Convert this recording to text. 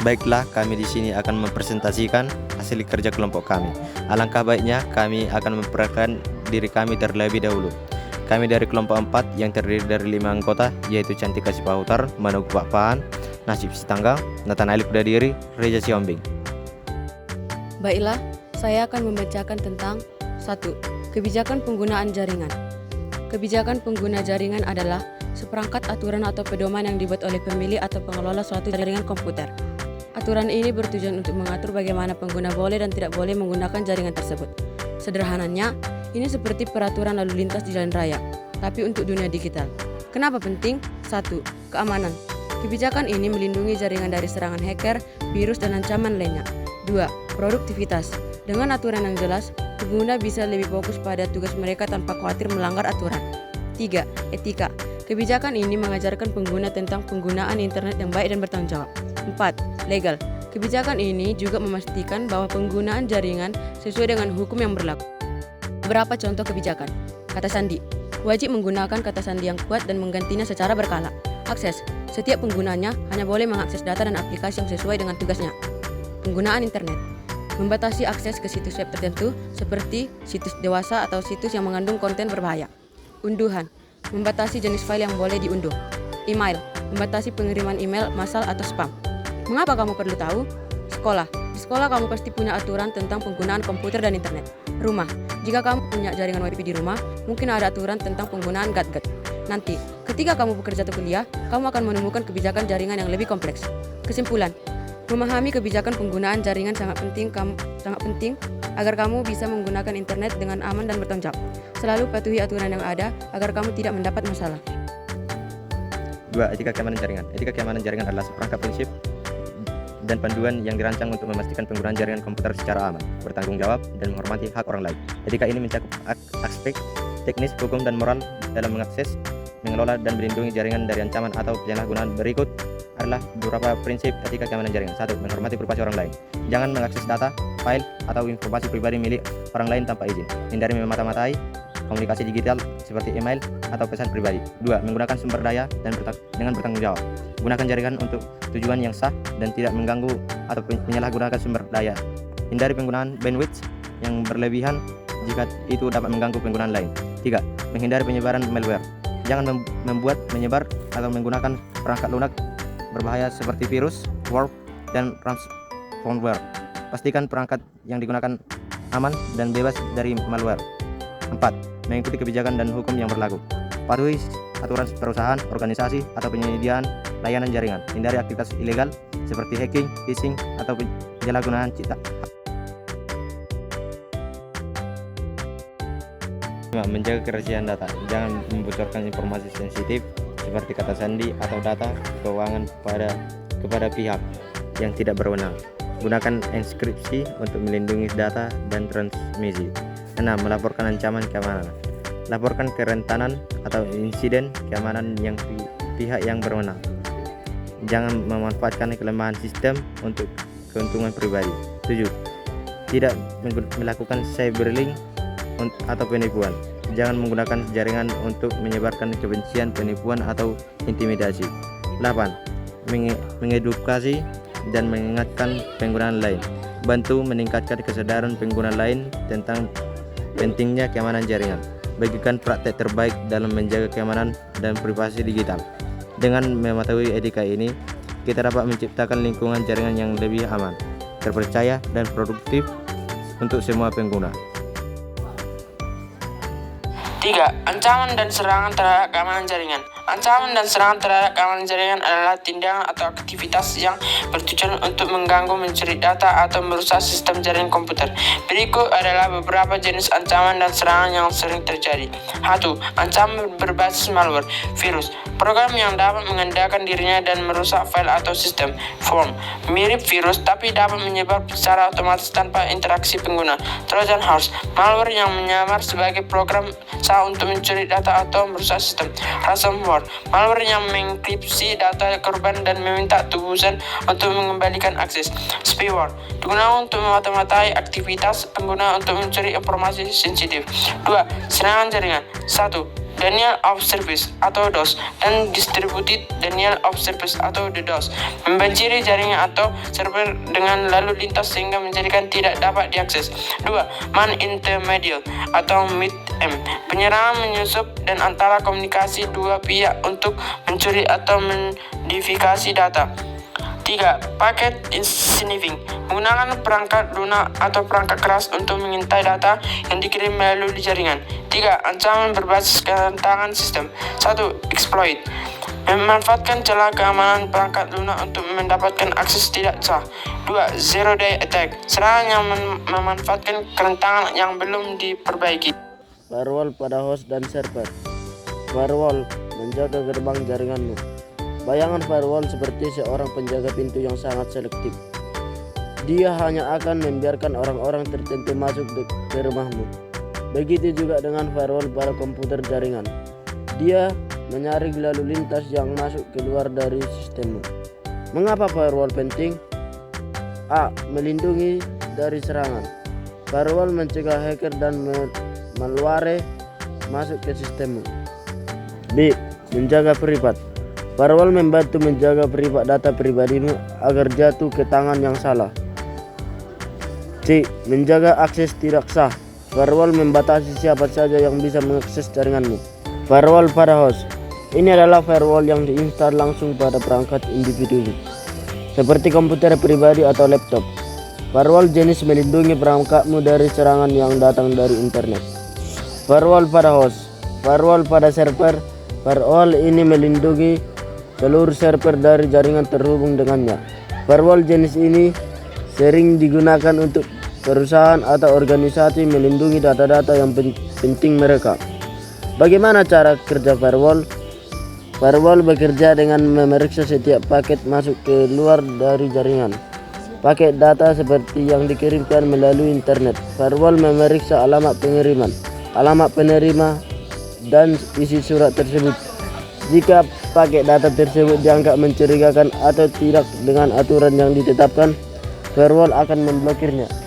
Baiklah, kami di sini akan mempresentasikan hasil kerja kelompok kami. Alangkah baiknya kami akan memperkenalkan diri kami terlebih dahulu. Kami dari kelompok 4 yang terdiri dari 5 anggota, yaitu Cantika Sipahutar, Manogu Pakpahan, Nasib Sitanggang, Nathanael Kudadiri, Reza Siombing. Baiklah, saya akan membacakan tentang 1. Kebijakan penggunaan jaringan. Kebijakan pengguna jaringan adalah seperangkat aturan atau pedoman yang dibuat oleh pemilik atau pengelola suatu jaringan komputer. Aturan ini bertujuan untuk mengatur bagaimana pengguna boleh dan tidak boleh menggunakan jaringan tersebut. Sederhananya, ini seperti peraturan lalu lintas di jalan raya, tapi untuk dunia digital. Kenapa penting? 1. Keamanan. Kebijakan ini melindungi jaringan dari serangan hacker, virus, dan ancaman lainnya. 2. Produktivitas. Dengan aturan yang jelas, pengguna bisa lebih fokus pada tugas mereka tanpa khawatir melanggar aturan. 3. Etika. Kebijakan ini mengajarkan pengguna tentang penggunaan internet yang baik dan bertanggung jawab. 4. Legal. Kebijakan ini juga memastikan bahwa penggunaan jaringan sesuai dengan hukum yang berlaku. Beberapa contoh kebijakan. Kata sandi. Wajib menggunakan kata sandi yang kuat dan menggantinya secara berkala. Akses. Setiap penggunanya hanya boleh mengakses data dan aplikasi yang sesuai dengan tugasnya. Penggunaan internet. Membatasi akses ke situs web tertentu seperti situs dewasa atau situs yang mengandung konten berbahaya. Unduhan. Membatasi jenis file yang boleh diunduh. Email. Membatasi pengiriman email massal atau spam. Mengapa kamu perlu tahu? Sekolah. Di sekolah kamu pasti punya aturan tentang penggunaan komputer dan internet. Rumah. Jika kamu punya jaringan wifi di rumah, mungkin ada aturan tentang penggunaan gadget. Nanti, ketika kamu bekerja atau kuliah, kamu akan menemukan kebijakan jaringan yang lebih kompleks. Kesimpulan. Memahami kebijakan penggunaan jaringan sangat penting agar kamu bisa menggunakan internet dengan aman dan bertanggung jawab. Selalu patuhi aturan yang ada agar kamu tidak mendapat masalah. 2. Etika keamanan jaringan. Etika keamanan jaringan adalah seperangkat prinsip dan panduan yang dirancang untuk memastikan penggunaan jaringan komputer secara aman, bertanggung jawab, dan menghormati hak orang lain. Etika ini mencakup aspek teknis, hukum, dan moral dalam mengakses, mengelola, dan melindungi jaringan dari ancaman atau penyalahgunaan. Berikut adalah beberapa prinsip etika keamanan jaringan. 1. Menghormati privasi orang lain. Jangan mengakses data, file, atau informasi pribadi milik orang lain tanpa izin. Hindari memata-matai komunikasi digital seperti email atau pesan pribadi. 2. Menggunakan sumber daya dengan bertanggung jawab. Gunakan jaringan untuk tujuan yang sah dan tidak mengganggu atau menyalahgunakan sumber daya. Hindari penggunaan bandwidth yang berlebihan jika itu dapat mengganggu penggunaan lain. 3. Menghindari penyebaran malware. Jangan membuat, menyebar, atau menggunakan perangkat lunak berbahaya seperti virus, worm, dan ransomware. Pastikan perangkat yang digunakan aman dan bebas dari malware. 4. Mengikuti kebijakan dan hukum yang berlaku. Patuhi aturan perusahaan, organisasi, atau penyediaan layanan jaringan. Hindari aktivitas ilegal seperti hacking, phishing, atau penyalahgunaan cita. 5. Menjaga kerahasiaan data. Jangan membocorkan informasi sensitif seperti kata sandi atau data keuangan kepada pihak yang tidak berwenang. Gunakan enkripsi untuk melindungi data dan transmisi. 6. Melaporkan ancaman keamanan. Laporkan kerentanan atau insiden keamanan yang pihak yang berwenang. Jangan memanfaatkan kelemahan sistem untuk keuntungan pribadi. 7. Tidak melakukan cyberlink atau penipuan. Jangan menggunakan jaringan untuk menyebarkan kebencian, penipuan, atau intimidasi. 8. Mengedukasi dan mengingatkan pengguna lain. Bantu meningkatkan kesadaran pengguna lain tentang pentingnya keamanan jaringan. Bagikan praktek terbaik dalam menjaga keamanan dan privasi digital. Dengan mematuhi etika ini, kita dapat menciptakan lingkungan jaringan yang lebih aman, terpercaya, dan produktif untuk semua pengguna. 3. Ancaman dan serangan terhadap keamanan jaringan. Ancaman dan serangan terhadap keamanan jaringan adalah tindakan atau aktivitas yang bertujuan untuk mengganggu, mencuri data, atau merusak sistem jaringan komputer. Berikut adalah beberapa jenis ancaman dan serangan yang sering terjadi. 1. Ancaman berbasis malware, virus. Program yang dapat mengendalikan dirinya dan merusak file atau sistem. Worm. Mirip virus tapi dapat menyebar secara otomatis tanpa interaksi pengguna. Trojan horse. Malware yang menyamar sebagai program sah untuk mencuri data atau merusak sistem. Ransomware. Malware yang mengenkripsi data korban dan meminta tebusan untuk mengembalikan akses. Spyware. Digunakan untuk memata-matai aktivitas pengguna untuk mencuri informasi sensitif. 2. Serangan jaringan. 1. denial of service atau DOS, dan distributed denial of service atau DDoS, membanjiri jaringan atau server dengan lalu lintas sehingga menjadikan tidak dapat diakses. 2. Man intermediate atau mid-M, penyerangan menyusup dan antara komunikasi dua pihak untuk mencuri atau modifikasi data. 3. Packet sniffing, menggunakan perangkat lunak atau perangkat keras untuk mengintai data yang dikirim melalui jaringan. 3. Ancaman berbasis kerentangan sistem. 1. Exploit, memanfaatkan celah keamanan perangkat lunak untuk mendapatkan akses tidak sah. 2. Zero day attack, serangan yang memanfaatkan kerentangan yang belum diperbaiki. Firewall pada host dan server. Firewall menjaga gerbang jaringanmu. Bayangan firewall seperti seorang penjaga pintu yang sangat selektif. Dia hanya akan membiarkan orang-orang tertentu masuk ke rumahmu. Begitu juga dengan firewall pada komputer jaringan. Dia menyaring lalu lintas yang masuk keluar dari sistemmu. Mengapa firewall penting? A. Melindungi dari serangan. Firewall mencegah hacker dan malware masuk ke sistemmu. B. Menjaga privat. Firewall membantu menjaga privat data pribadimu agar jatuh ke tangan yang salah. C. Menjaga akses tidak sah. Firewall membatasi siapa saja yang bisa mengakses jaringanmu. Firewall pada host. Ini adalah firewall yang diinstal langsung pada perangkat individu, seperti komputer pribadi atau laptop. Firewall jenis melindungi perangkatmu dari serangan yang datang dari internet. Firewall pada host. Firewall pada server. Firewall ini melindungi seluruh server dari jaringan terhubung dengannya. Firewall jenis ini sering digunakan untuk perusahaan atau organisasi melindungi data-data yang penting mereka. Bagaimana cara kerja firewall? Firewall bekerja dengan memeriksa setiap paket masuk ke luar dari jaringan. Paket data seperti yang dikirimkan melalui internet. Firewall memeriksa alamat pengiriman, alamat penerima, dan isi surat tersebut. Jika paket data tersebut dianggap mencurigakan atau tidak dengan aturan yang ditetapkan, firewall akan memblokirnya.